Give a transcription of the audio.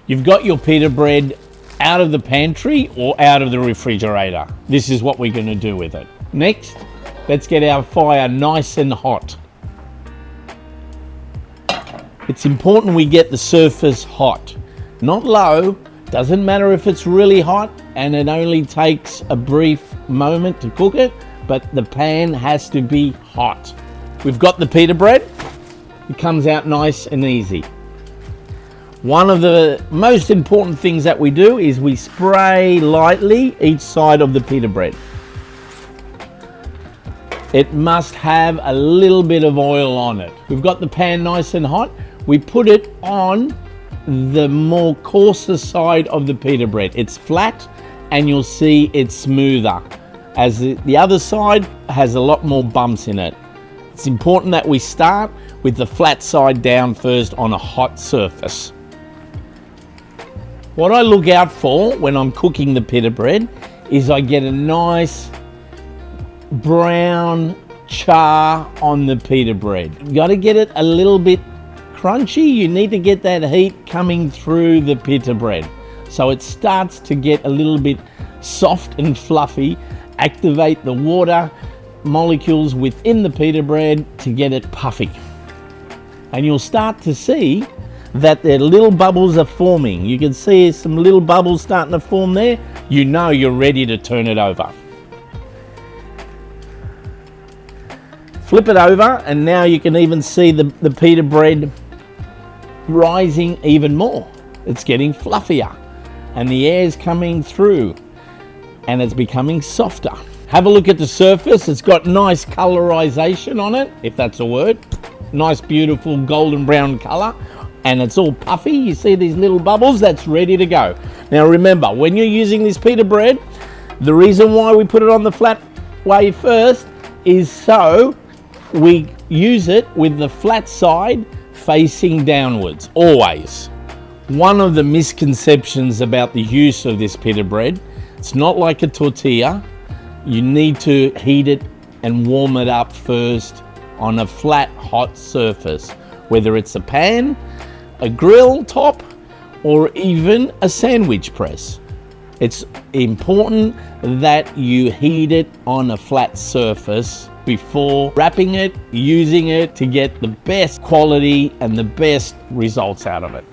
You've got your pita bread out of the pantry or out of the refrigerator. This is what we're going to do with it. Next, let's get our fire nice and hot. It's important we get the surface hot, not low. Doesn't matter if it's really hot and it only takes a brief moment to cook it, but the pan has to be hot. We've got the pita bread. It comes out nice and easy. One of the most important things that we do is we spray lightly each side of the pita bread. It must have a little bit of oil on it. We've got the pan nice and hot. We put it on the more coarser side of the pita bread. It's flat and you'll see it's smoother, as the other side has a lot more bumps in it. It's important that we start with the flat side down first on a hot surface. What I look out for when I'm cooking the pita bread is I get a nice brown char on the pita bread. You got to get it a little bit crunchy. You need to get that heat coming through the pita bread so it starts to get a little bit soft and fluffy. Activate the water molecules within the pita bread to get it puffy, and you'll start to see that the little bubbles are forming. You can see some little bubbles starting to form there. You know you're ready to turn it over. Flip it over, and now you can even see the pita bread rising even more. It's getting fluffier and the air's coming through and it's becoming softer. Have a look at the surface. It's got nice colorization on it, if that's a word. Nice, beautiful golden brown color, and it's all puffy. You see these little bubbles? That's ready to go. Now remember, when you're using this pita bread, the reason why we put it on the flat way first is so we use it with the flat side facing downwards, always. One of the misconceptions about the use of this pita bread, it's not like a tortilla. You need to heat it and warm it up first on a flat, hot surface, whether it's a pan, a grill top, or even a sandwich press. It's important that you heat it on a flat surface before wrapping it, using it to get the best quality and the best results out of it.